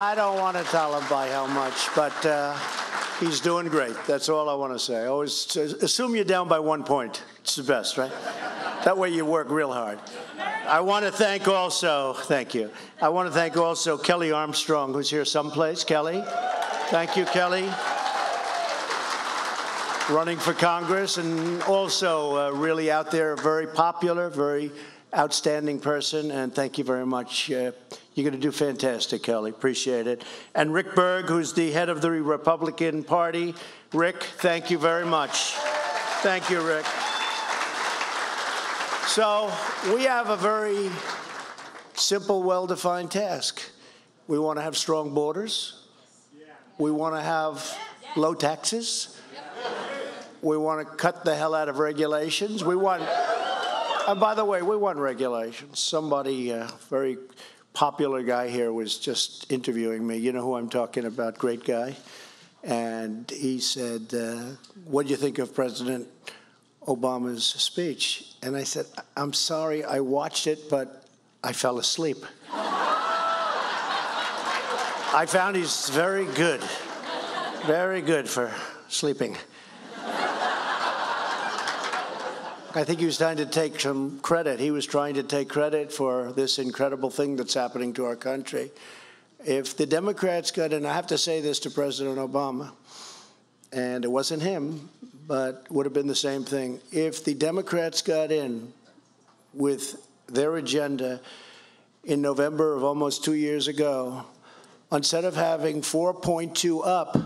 I don't want to tell him by how much, but he's doing great. That's all I want to say. Always assume you're down by 1 point. It's the best, right? That way you work real hard. I want to thank also, thank you. I want to thank also Kelly Armstrong, who's here someplace. Kelly, thank you, Kelly. Running for Congress and also really out there, very popular, very outstanding person, and thank you very much. You're going to do fantastic, Kelly. Appreciate it. And Rick Berg, who's the head of the Republican Party. Rick, thank you very much. Thank you, Rick. So we have a very simple, well-defined task. We want to have strong borders. We want to have low taxes. We want to cut the hell out of regulations. We want, and by the way, we want regulations. Somebody, very popular guy here was just interviewing me. You know who I'm talking about, great guy. And he said, what do you think of President Obama's speech? And I said, I'm sorry, I watched it, but I fell asleep. I found he's very good for sleeping. I think he was trying to take some credit. He was trying to take credit for this incredible thing that's happening to our country. If the Democrats got in, I have to say this to President Obama, and it wasn't him, but would have been the same thing. If the Democrats got in with their agenda in November of almost 2 years ago, instead of having 4.2 up,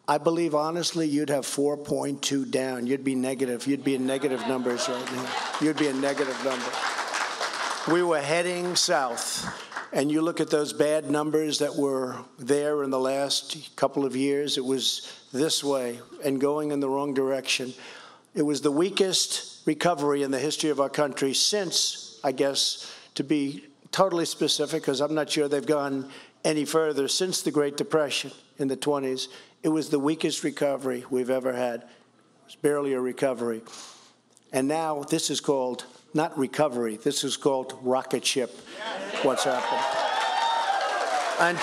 I believe, honestly, you'd have 4.2 down. You'd be negative. You'd be in negative numbers right now. You'd be in negative numbers. We were heading south. And you look at those bad numbers that were there in the last couple of years, it was this way and going in the wrong direction. It was the weakest recovery in the history of our country since, I guess, to be totally specific, because I'm not sure they've gone any further, since the Great Depression in the 20s. It was the weakest recovery we've ever had. It was barely a recovery. And now this is called not recovery. This is called rocket ship, what's happened. And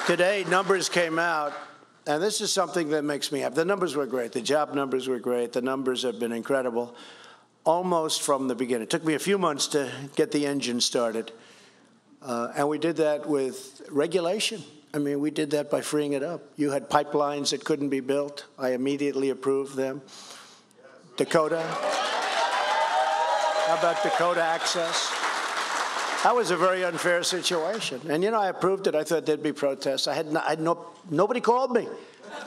today numbers came out, and this is something that makes me happy. The numbers were great. The job numbers were great. The numbers have been incredible, almost from the beginning. It took me a few months to get the engine started. And we did that with regulation. I mean, we did that by freeing it up. You had pipelines that couldn't be built. I immediately approved them. Dakota. How about Dakota access? That was a very unfair situation. And, you know, I approved it. I thought there'd be protests. Nobody called me.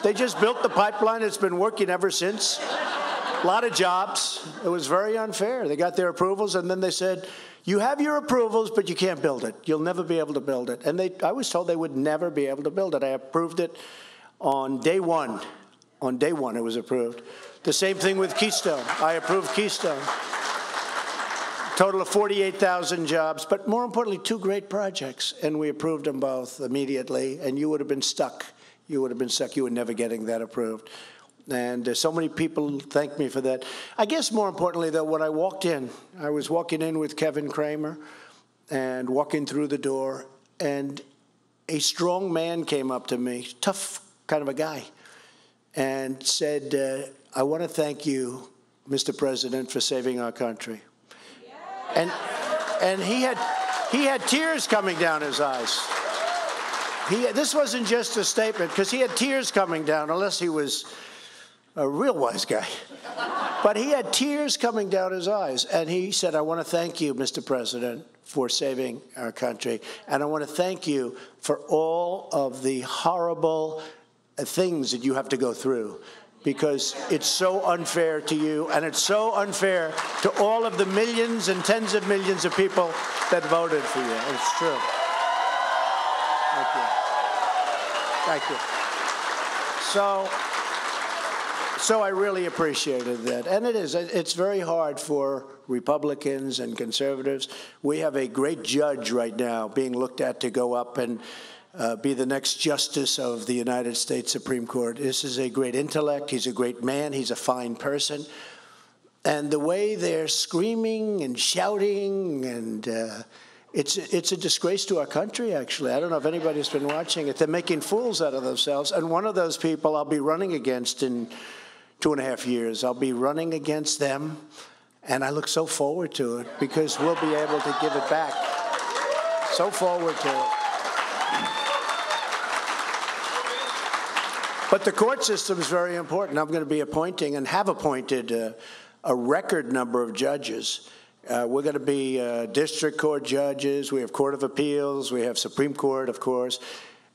They just built the pipeline. It's been working ever since. A lot of jobs. It was very unfair. They got their approvals, and then they said, you have your approvals, but you can't build it. You'll never be able to build it. And I was told they would never be able to build it. I approved it on day one. On day one, it was approved. The same thing with Keystone. I approved Keystone. Total of 48,000 jobs, but more importantly, 2 great projects. And we approved them both immediately, and you would have been stuck. You would have been stuck. You were never getting that approved. And so many people thank me for that. I guess more importantly, though, when I walked in, I was walking in with Kevin Cramer and walking through the door, and a strong man came up to me, tough kind of a guy, and said, I want to thank you, Mr. President, for saving our country. And he had tears coming down his eyes. This wasn't just a statement, because he had tears coming down, unless he was a real wise guy. But he had tears coming down his eyes. And he said, I want to thank you, Mr. President, for saving our country. And I want to thank you for all of the horrible things that you have to go through, because it's so unfair to you, and it's so unfair to all of the millions and tens of millions of people that voted for you. It's true. Thank you. Thank you. So I really appreciated that. And it's very hard for Republicans and conservatives. We have a great judge right now being looked at to go up and be the next justice of the United States Supreme Court. This is a great intellect. He's a great man. He's a fine person. And the way they're screaming and shouting, and it's a disgrace to our country, actually. I don't know if anybody's been watching it. They're making fools out of themselves. And one of those people I'll be running against in 2.5 years. I'll be running against them, and I look so forward to it because we'll be able to give it back. So forward to it. But the court system is very important. I'm going to be appointing and have appointed a record number of judges. We're going to be district court judges. We have Court of Appeals. We have Supreme Court, of course.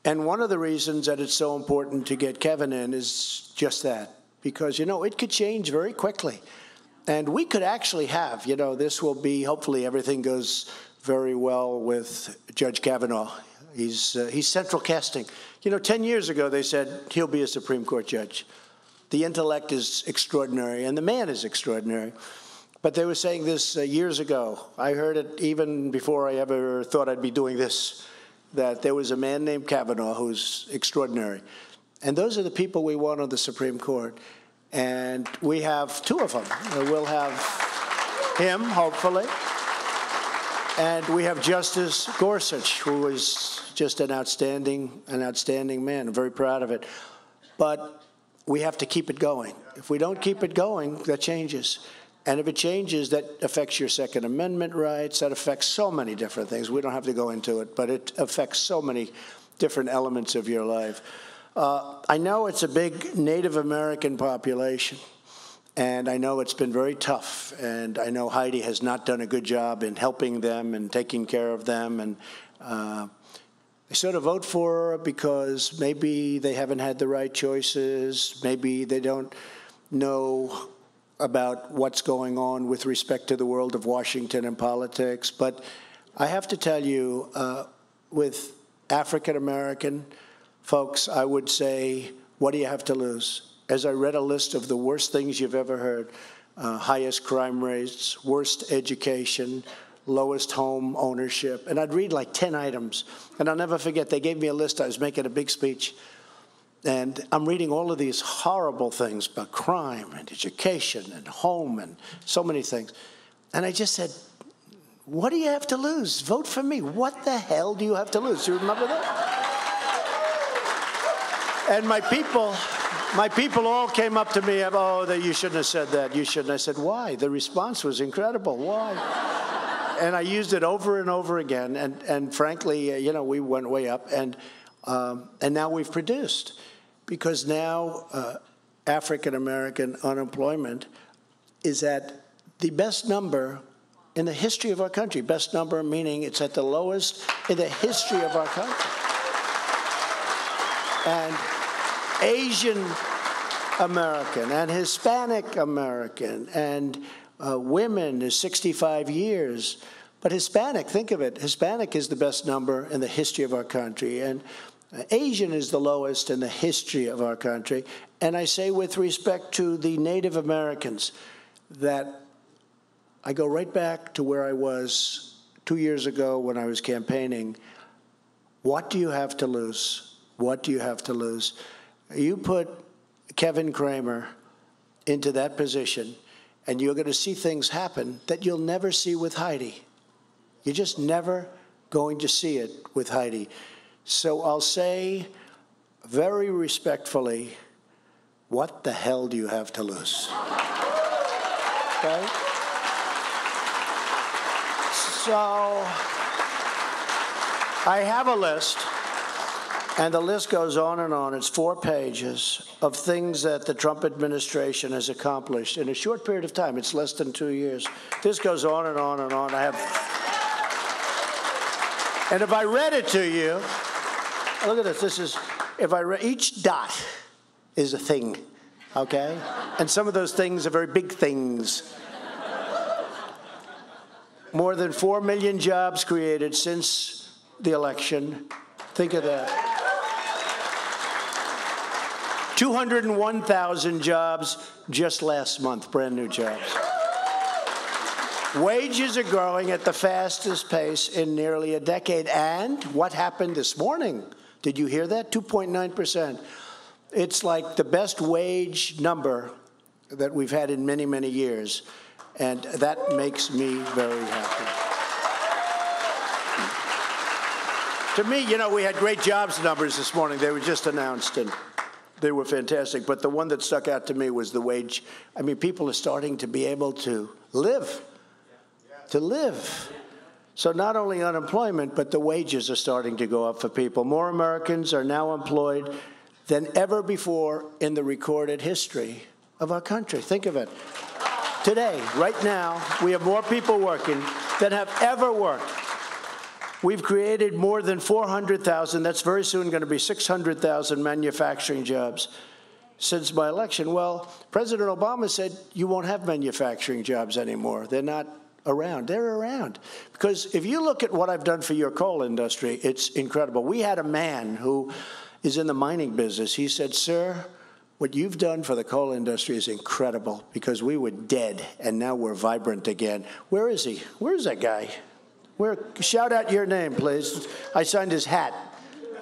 And one of the reasons that it's so important to get Kevin in is just that. Because, you know, it could change very quickly. And we could actually have, you know, this will be, hopefully everything goes very well with Judge Kavanaugh. He's central casting. You know, 10 years ago, they said he'll be a Supreme Court judge. The intellect is extraordinary, and the man is extraordinary. But they were saying this years ago. I heard it even before I ever thought I'd be doing this, that there was a man named Kavanaugh who's extraordinary. And those are the people we want on the Supreme Court. And we have two of them. We'll have him, hopefully. And we have Justice Gorsuch, who is just an outstanding man. I'm very proud of it. But we have to keep it going. If we don't keep it going, that changes. And if it changes, that affects your Second Amendment rights. That affects so many different things. We don't have to go into it, but it affects so many different elements of your life. I know it's a big Native American population, and I know it's been very tough, and I know Heidi has not done a good job in helping them and taking care of them, and they sort of vote for her because maybe they haven't had the right choices, maybe they don't know about what's going on with respect to the world of Washington and politics. But I have to tell you, with African American folks, I would say, what do you have to lose? As I read a list of the worst things you've ever heard, highest crime rates, worst education, lowest home ownership, and I'd read like 10 items. And I'll never forget, they gave me a list. I was making a big speech. And I'm reading all of these horrible things about crime and education and home and so many things. And I just said, what do you have to lose? Vote for me. What the hell do you have to lose? Do you remember that? And my people all came up to me, oh, you shouldn't have said that. You shouldn't. I said, why? The response was incredible. Why? And I used it over and over again. And frankly, you know, we went way up. And now we've produced. Because now African-American unemployment is at the best number in the history of our country. Best number meaning it's at the lowest in the history of our country. And Asian American and Hispanic American and women is 65 years. But Hispanic, think of it, Hispanic is the best number in the history of our country. And Asian is the lowest in the history of our country. And I say with respect to the Native Americans that I go right back to where I was 2 years ago when I was campaigning. What do you have to lose? What do you have to lose? You put Kevin Cramer into that position, and you're going to see things happen that you'll never see with Heidi. You're just never going to see it with Heidi. So I'll say very respectfully, what the hell do you have to lose? Okay? So I have a list, and the list goes on and on. It's 4 pages of things that the Trump administration has accomplished in a short period of time. It's less than 2 years. This goes on and on and on. And if I read it to you, look at this. This is, each dot is a thing, okay? And some of those things are very big things. More than 4 million jobs created since the election. Think of that. 201,000 jobs just last month, brand new jobs. Wages are growing at the fastest pace in nearly a decade. And what happened this morning? Did you hear that? 2.9%. It's like the best wage number that we've had in many, many years. And that makes me very happy. To me, we had great jobs numbers this morning. They were just announced, and they were fantastic. But the one that stuck out to me was the wage. I mean, people are starting to be able to live. To live. So not only unemployment, but the wages are starting to go up for people. More Americans are now employed than ever before in the recorded history of our country. Think of it. Today, right now, we have more people working than have ever worked. We've created more than 400,000, that's very soon going to be 600,000 manufacturing jobs since my election. Well, President Obama said you won't have manufacturing jobs anymore. They're not around. They're around. Because if you look at what I've done for your coal industry, it's incredible. We had a man who is in the mining business. He said, sir, what you've done for the coal industry is incredible because we were dead and now we're vibrant again. Where is he? Where's that guy? Shout out your name, please. I signed his hat.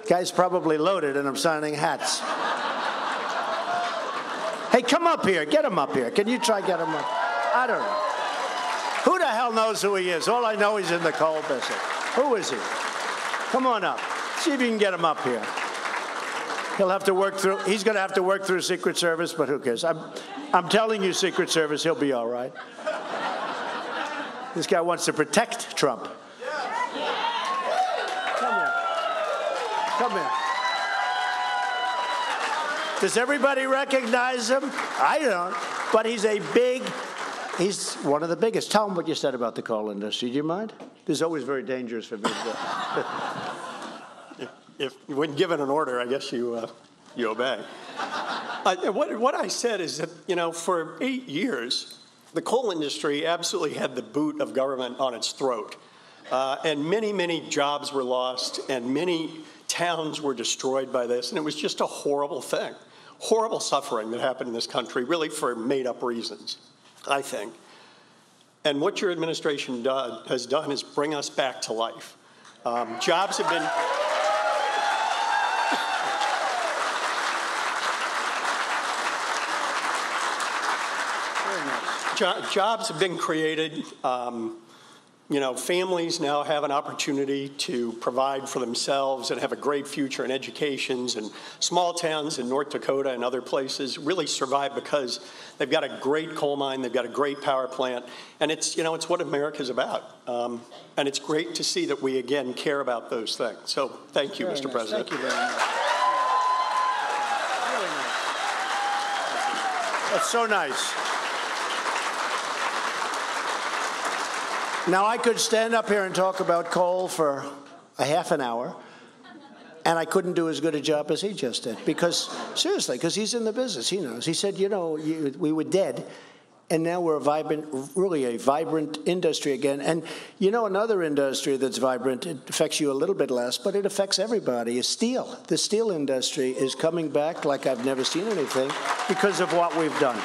Guy's probably loaded and I'm signing hats. Hey, come up here. Get him up here. Can you try get him up? I don't know. Who the hell knows who he is? All I know he's in the coal business. Who is he? Come on up. See if you can get him up here. He'll have to work through, he's going to have to work through Secret Service, but who cares? I'm telling you, Secret Service, he'll be all right. This guy wants to protect Trump. Come here. Come here. Does everybody recognize him? I don't. But he's one of the biggest. Tell him what you said about the coal industry. Do you mind? This is always very dangerous for me to do. If when given an order, I guess you obey. What I said is that, for 8 years, the coal industry absolutely had the boot of government on its throat. And many, many jobs were lost, and many towns were destroyed by this. And it was just a horrible thing, horrible suffering that happened in this country, really for made-up reasons, I think. And what your administration has done is bring us back to life. Jobs have been... Jobs have been created. Families now have an opportunity to provide for themselves and have a great future in educations, and small towns in North Dakota and other places really survive because they've got a great coal mine, they've got a great power plant, and it's what America's about. And it's great to see that we, again, care about those things. So thank you, Mr. President. Thank you very much. Really nice. That's so nice. Now, I could stand up here and talk about coal for a half an hour, and I couldn't do as good a job as he just did. Because, seriously, because he's in the business. He knows. He said, we were dead, and now we're really a vibrant industry again. And, another industry that's vibrant, it affects you a little bit less, but it affects everybody, is steel. The steel industry is coming back like I've never seen anything because of what we've done.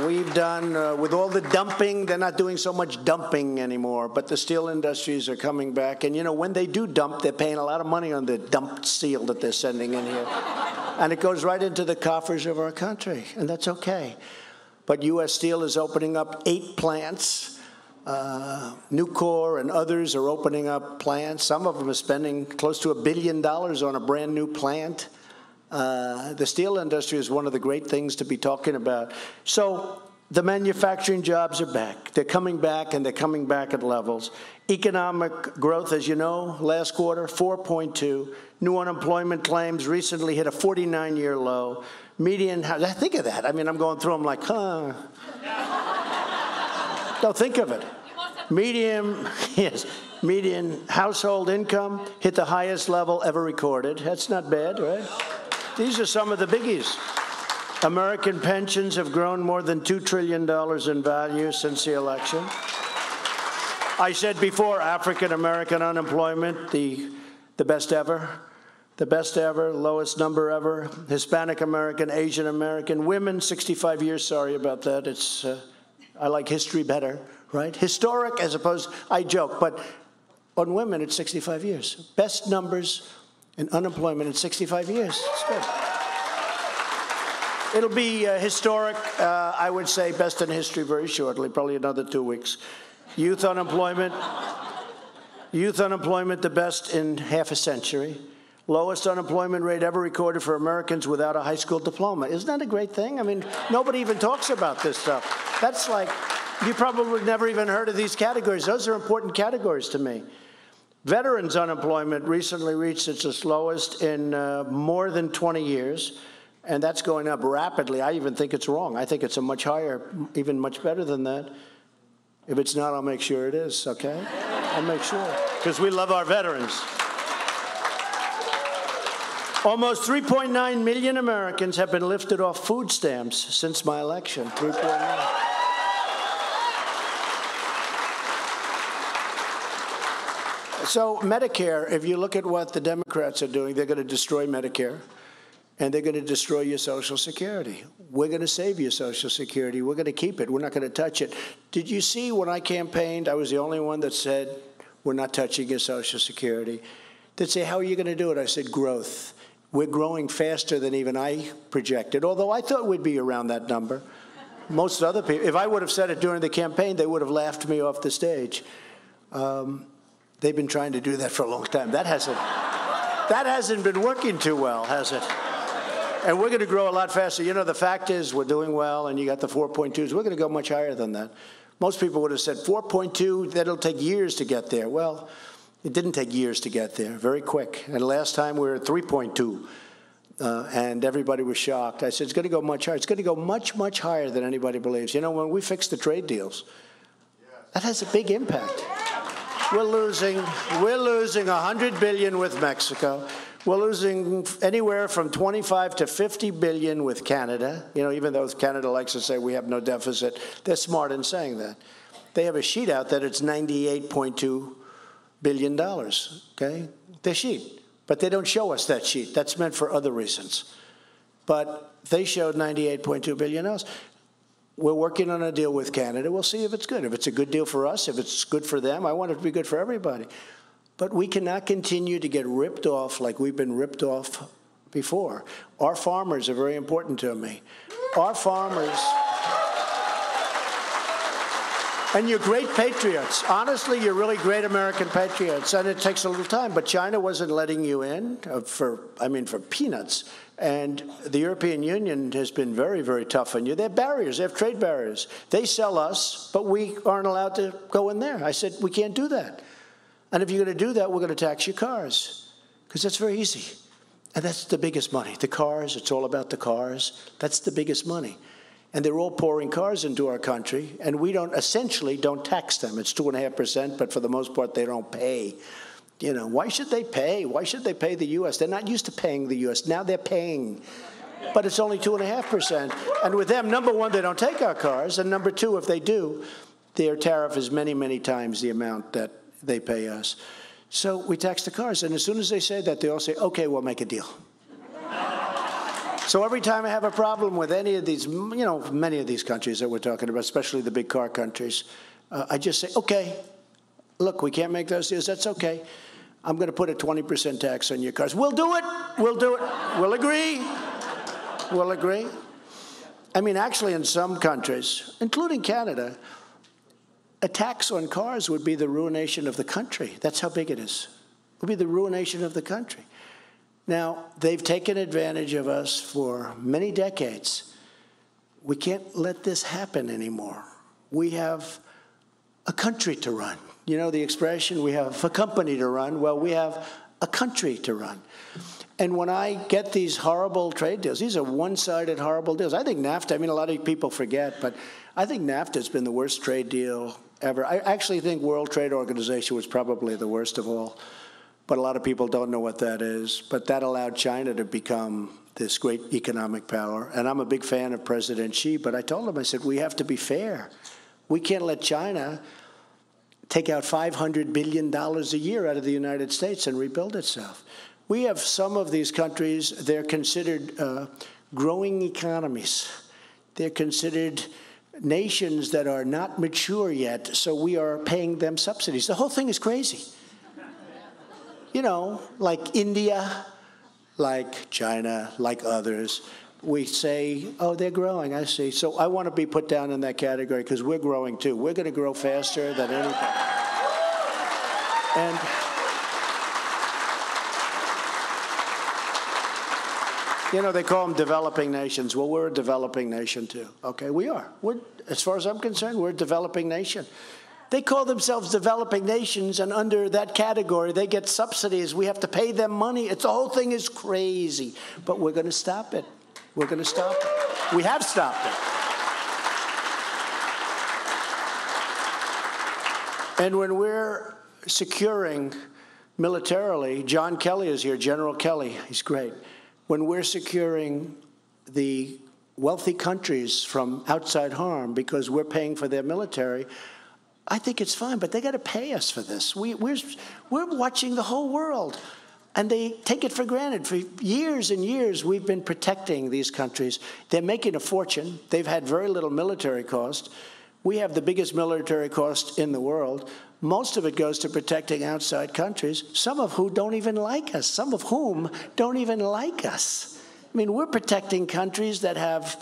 We've done, with all the dumping, they're not doing so much dumping anymore, but the steel industries are coming back. And, when they do dump, they're paying a lot of money on the dumped steel that they're sending in here. And it goes right into the coffers of our country, and that's okay. But U.S. Steel is opening up 8 plants. Nucor and others are opening up plants. Some of them are spending close to $1 billion on a brand new plant. The steel industry is one of the great things to be talking about. So the manufacturing jobs are back. They're coming back, and they're coming back at levels. Economic growth, as you know, last quarter, 4.2. New unemployment claims recently hit a 49-year low. Median, think of that. I mean, I'm going through them like, huh. Don't think of it. Median household income hit the highest level ever recorded. That's not bad, right? These are some of the biggies. American pensions have grown more than $2 trillion in value since the election. I said before, African-American unemployment, the best ever. The best ever, lowest number ever. Hispanic-American, Asian-American, women, 65 years, sorry about that. It's, I like history better, right? Historic as opposed, I joke, but on women, it's 65 years. Best numbers in unemployment in 65 years. It's good. It'll be historic, I would say, best in history very shortly, probably another 2 weeks. Youth unemployment Youth unemployment, the best in half a century. Lowest unemployment rate ever recorded for Americans without a high school diploma. Isn't that a great thing? I mean, nobody even talks about this stuff. That's like, you probably never even heard of these categories. Those are important categories to me. Veterans unemployment recently reached its lowest in more than 20 years, and that's going up rapidly. I even think it's wrong. I think it's a much higher, even much better than that. If it's not, I'll make sure it is, okay? I'll make sure, because we love our veterans. Almost 3.9 million Americans have been lifted off food stamps since my election, 3.9. So Medicare, if you look at what the Democrats are doing, they're going to destroy Medicare, and they're going to destroy your Social Security. We're going to save your Social Security. We're going to keep it. We're not going to touch it. Did you see when I campaigned, I was the only one that said, we're not touching your Social Security. They'd say, how are you going to do it? I said, growth. We're growing faster than even I projected, although I thought we'd be around that number. Most other people, if I would have said it during the campaign, they would have laughed me off the stage. They've been trying to do that for a long time. That hasn't been working too well, has it? And we're going to grow a lot faster. You know, the fact is we're doing well, and you got the 4.2s. We're going to go much higher than that. Most people would have said 4.2, that'll take years to get there. Well, it didn't take years to get there, very quick. And last time we were at 3.2, and everybody was shocked. I said, it's going to go much higher. It's going to go much, much higher than anybody believes. You know, when we fix the trade deals, that has a big impact. We're losing $100 billion with Mexico. We're losing anywhere from 25 to 50 billion with Canada. You know, even though Canada likes to say we have no deficit, they're smart in saying that. They have a sheet out that it's $98.2 billion, okay? Their sheet. But they don't show us that sheet. That's meant for other reasons. But they showed $98.2 billion. We're working on a deal with Canada. We'll see if it's good. If it's a good deal for us, if it's good for them, I want it to be good for everybody. But we cannot continue to get ripped off like we've been ripped off before. Our farmers are very important to me. Our farmers, and you're great patriots. Honestly, you're really great American patriots, and it takes a little time. But China wasn't letting you in for peanuts. And the European Union has been very, very tough on you. They have barriers. They have trade barriers. They sell us, but we aren't allowed to go in there. I said, we can't do that. And if you're going to do that, we're going to tax your cars, because that's very easy. And that's the biggest money. The cars, it's all about the cars. That's the biggest money. And they're all pouring cars into our country, and we essentially don't tax them. It's 2.5%, but for the most part, they don't pay. You know, why should they pay? Why should they pay the U.S.? They're not used to paying the U.S. Now they're paying. But it's only 2.5%. And with them, number one, they don't take our cars. And number two, if they do, their tariff is many, many times the amount that they pay us. So we tax the cars. And as soon as they say that, they all say, OK, we'll make a deal. So every time I have a problem with any of these, you know, many of these countries that we're talking about, especially the big car countries, I just say, OK, look, we can't make those deals. That's OK. I'm going to put a 20% tax on your cars. We'll do it. We'll do it. We'll agree. We'll agree. I mean, actually, in some countries, including Canada, a tax on cars would be the ruination of the country. That's how big it is. It would be the ruination of the country. Now, they've taken advantage of us for many decades. We can't let this happen anymore. We have a country to run. You know the expression, we have a company to run. Well, we have a country to run. And when I get these horrible trade deals, these are one-sided horrible deals. I think NAFTA, I mean, a lot of people forget, but I think NAFTA has been the worst trade deal ever. I actually think World Trade Organization was probably the worst of all. But a lot of people don't know what that is. But that allowed China to become this great economic power. And I'm a big fan of President Xi, but I told him, I said, we have to be fair. We can't let China take out $500 billion a year out of the United States and rebuild itself. We have some of these countries, they're considered growing economies. They're considered nations that are not mature yet, so we are paying them subsidies. The whole thing is crazy. You know, like India, like China, like others, we say, oh, they're growing, I see. So I want to be put down in that category because we're growing too. We're going to grow faster than anybody. And you know, they call them developing nations. Well, we're a developing nation too. Okay, we are. As far as I'm concerned, we're a developing nation. They call themselves developing nations, and under that category, they get subsidies. We have to pay them money. The whole thing is crazy. But we're going to stop it. We're going to stop it. We have stopped it. And when we're securing militarily, John Kelly is here, General Kelly. He's great. When we're securing the wealthy countries from outside harm because we're paying for their military, I think it's fine, but they got to pay us for this. We're watching the whole world, and they take it for granted. For years and years, we've been protecting these countries. They're making a fortune. They've had very little military cost. We have the biggest military cost in the world. Most of it goes to protecting outside countries, some of whom don't even like us. I mean, we're protecting countries that have,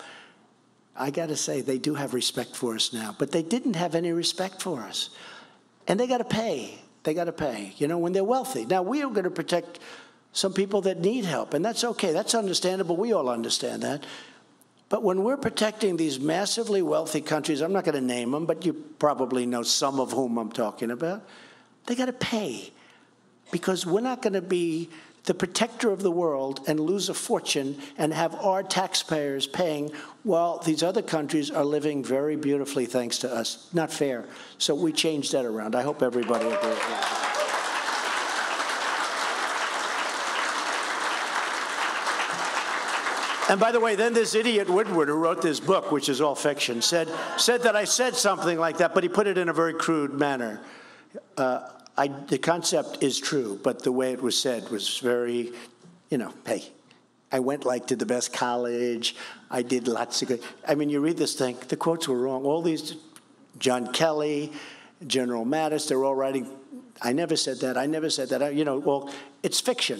I got to say, they do have respect for us now, but they didn't have any respect for us. And they got to pay. They got to pay, you know, when they're wealthy. Now, we are going to protect some people that need help, and that's okay. That's understandable. We all understand that. But when we're protecting these massively wealthy countries, I'm not going to name them, but you probably know some of whom I'm talking about, they got to pay, because we're not going to be the protector of the world and lose a fortune and have our taxpayers paying while these other countries are living very beautifully thanks to us. Not fair. So we changed that around. I hope everybody agrees with that. And by the way, then this idiot Woodward, who wrote this book, which is all fiction, said that I said something like that, but he put it in a very crude manner. The concept is true, but the way it was said was very, you know, hey, I went like to the best college. I did lots of good. I mean, you read this thing, the quotes were wrong. All these, John Kelly, General Mattis, they're all writing, I never said that, I never said that. You know, well, it's fiction.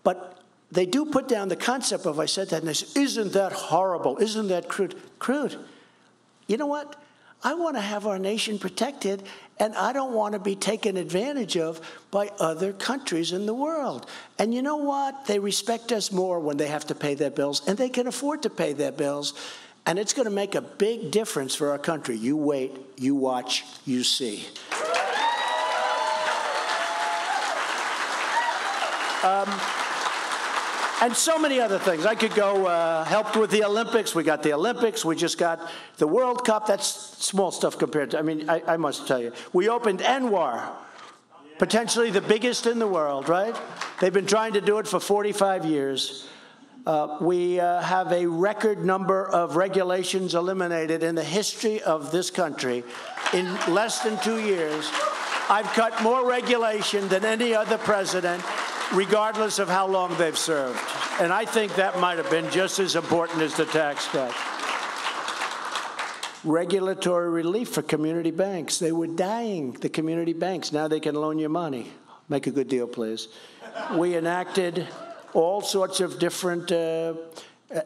But they do put down the concept of I said that, and they say, isn't that horrible? Isn't that crude? Crude. You know what? I want to have our nation protected, and I don't want to be taken advantage of by other countries in the world. And you know what? They respect us more when they have to pay their bills, and they can afford to pay their bills, and it's going to make a big difference for our country. You wait, you watch, you see. And so many other things. I could go helped with the Olympics. We got the Olympics. We just got the World Cup. That's small stuff compared to, I mean, I must tell you. We opened Anwar, potentially the biggest in the world, right? They've been trying to do it for 45 years. We have a record number of regulations eliminated in the history of this country in less than 2 years. I've cut more regulation than any other president, regardless of how long they've served. And I think that might have been just as important as the tax cut. Regulatory relief for community banks. They were dying, the community banks. Now they can loan you money. Make a good deal, please. We enacted all sorts of different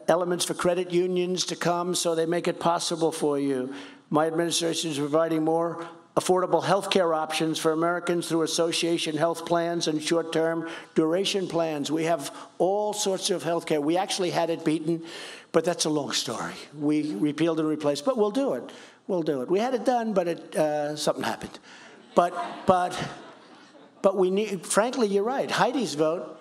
elements for credit unions to come, so they make it possible for you. My administration is providing more affordable health care options for Americans through association health plans and short-term duration plans. We have all sorts of health care. We actually had it beaten, but that's a long story. We repealed and replaced, but we'll do it. We'll do it. We had it done, but something happened. But we need, frankly, you're right. Heidi's vote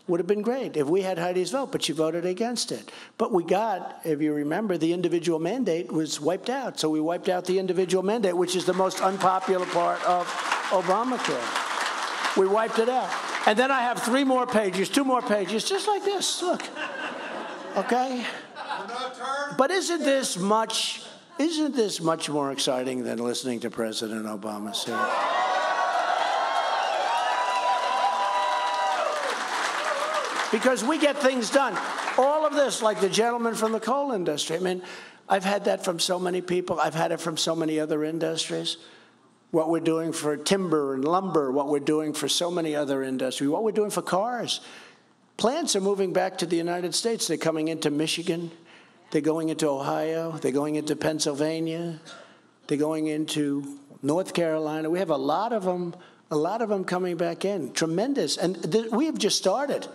would have been great if we had Heidi's vote, but she voted against it. But we got, if you remember, the individual mandate was wiped out. So we wiped out the individual mandate, which is the most unpopular part of Obamacare. We wiped it out. And then I have 3 more pages, 2 more pages, just like this. Look. Okay? But isn't this much more exciting than listening to President Obama say? Because we get things done. All of this, like the gentleman from the coal industry. I mean, I've had that from so many people. I've had it from so many other industries. What we're doing for timber and lumber, what we're doing for so many other industries, what we're doing for cars. Plants are moving back to the United States. They're coming into Michigan. They're going into Ohio. They're going into Pennsylvania. They're going into North Carolina. We have a lot of them A lot of them coming back in. Tremendous. And we have just started.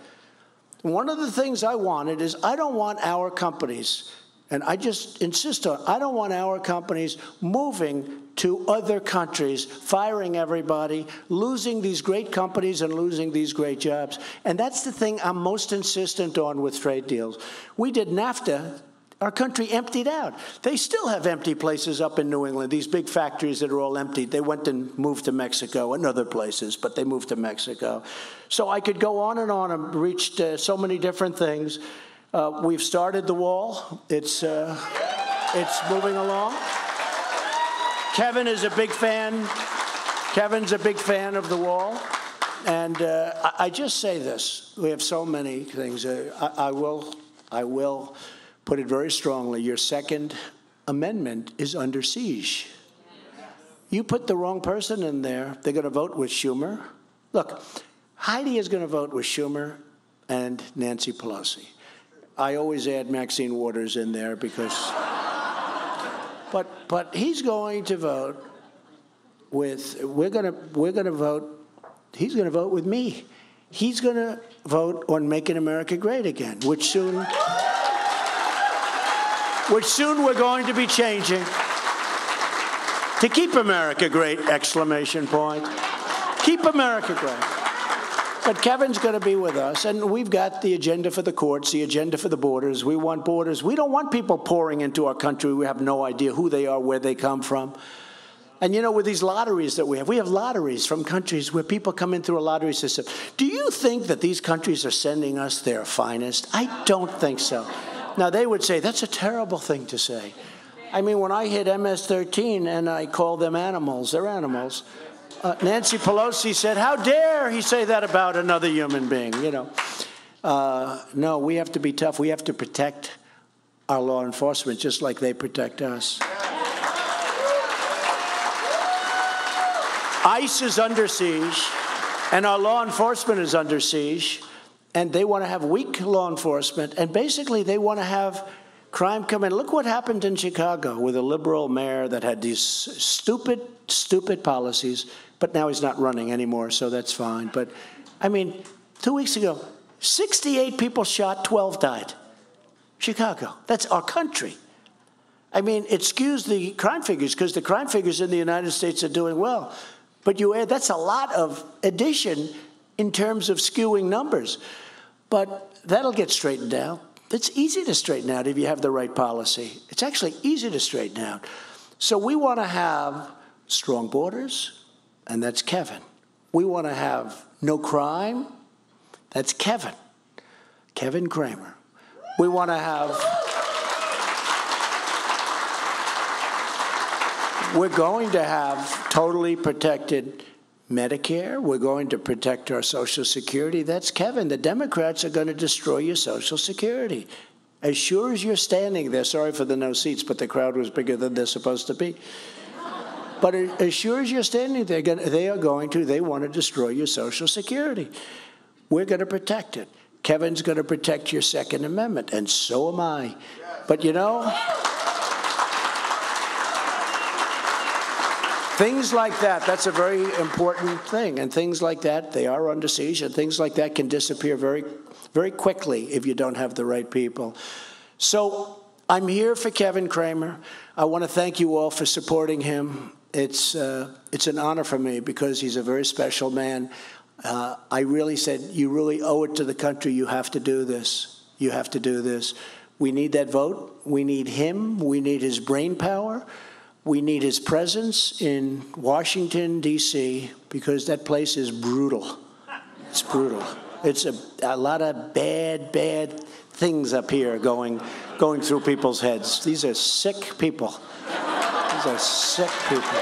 One of the things I wanted is I don't want our companies, and I just insist on, I don't want our companies moving to other countries, firing everybody, losing these great companies and losing these great jobs. And that's the thing I'm most insistent on with trade deals. We did NAFTA. Our country emptied out. They still have empty places up in New England, these big factories that are all empty. They went and moved to Mexico and other places, but they moved to Mexico. So I could go on and reached so many different things. We've started the wall. It's moving along. Kevin is a big fan. Kevin's a big fan of the wall. And I just say this. We have so many things. I will put it very strongly. Your Second Amendment is under siege. You put the wrong person in there, they're going to vote with Schumer. Look, Heidi is going to vote with Schumer and Nancy Pelosi. I always add Maxine Waters in there because, but he's going to vote with, he's going to vote with me. He's going to vote on Making America Great Again, which soon we're going to be changing to Keep America Great, exclamation point. Keep America great. But Kevin's going to be with us, and we've got the agenda for the courts, the agenda for the borders. We want borders. We don't want people pouring into our country. We have no idea who they are, where they come from. And, you know, with these lotteries that we have lotteries from countries where people come in through a lottery system. Do you think that these countries are sending us their finest? I don't think so. Now, they would say, that's a terrible thing to say. I mean, when I hit MS-13 and I call them animals, they're animals. Nancy Pelosi said, how dare he say that about another human being, you know. No, we have to be tough. We have to protect our law enforcement just like they protect us. ICE is under siege, and our law enforcement is under siege. And they want to have weak law enforcement, and basically they want to have crime come in. Look what happened in Chicago with a liberal mayor that had these stupid, stupid policies, but now he's not running anymore, so that's fine. But, I mean, 2 weeks ago, 68 people shot, 12 died. Chicago. That's our country. I mean, it skews the crime figures because the crime figures in the United States are doing well. But you add, that's a lot of addition in terms of skewing numbers. But that'll get straightened out. It's easy to straighten out if you have the right policy. It's actually easy to straighten out. So we want to have strong borders, and that's Kevin. We want to have no crime. That's Kevin. Kevin Cramer. We want to have... We're going to have totally protected Medicare. We're going to protect our Social Security. That's Kevin. The Democrats are going to destroy your Social Security. As sure as you're standing there, sorry for the no seats, but the crowd was bigger than they're supposed to be. But as sure as you're standing there, they want to destroy your Social Security. We're going to protect it. Kevin's going to protect your Second Amendment, and so am I. But you know, things like that, that's a very important thing. And things like that, they are under siege, and things like that can disappear very, very quickly if you don't have the right people. So I'm here for Kevin Cramer. I want to thank you all for supporting him. It's an honor for me because he's a very special man. I really said, you really owe it to the country. You have to do this. You have to do this. We need that vote. We need him. We need his brain power. We need his presence in Washington, D.C., because that place is brutal. It's brutal. It's a lot of bad things up here going through people's heads. These are sick people. These are sick people.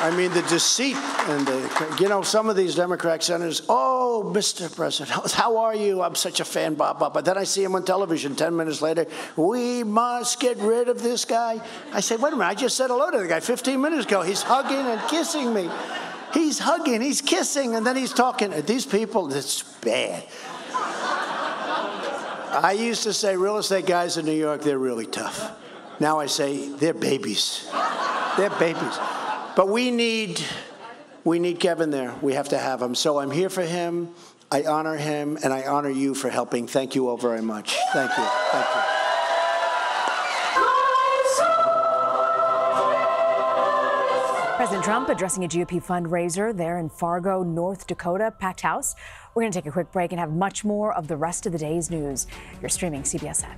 I mean, the deceit and you know, some of these Democrat senators, oh, Mr. President, how are you? I'm such a fan, blah, blah, but then I see him on television 10 minutes later. We must get rid of this guy. I say, wait a minute, I just said hello to the guy 15 minutes ago. He's hugging and kissing me. He's hugging, he's kissing, and then he's talking. These people, it's bad. I used to say real estate guys in New York, they're really tough. Now I say they're babies. They're babies. But we need Kevin there. We have to have him. So I'm here for him. I honor him, and I honor you for helping. Thank you all very much. Thank you. Thank you. President Trump addressing a GOP fundraiser there in Fargo, North Dakota, packed house. We're going to take a quick break and have much more of the rest of the day's news. You're streaming CBSN.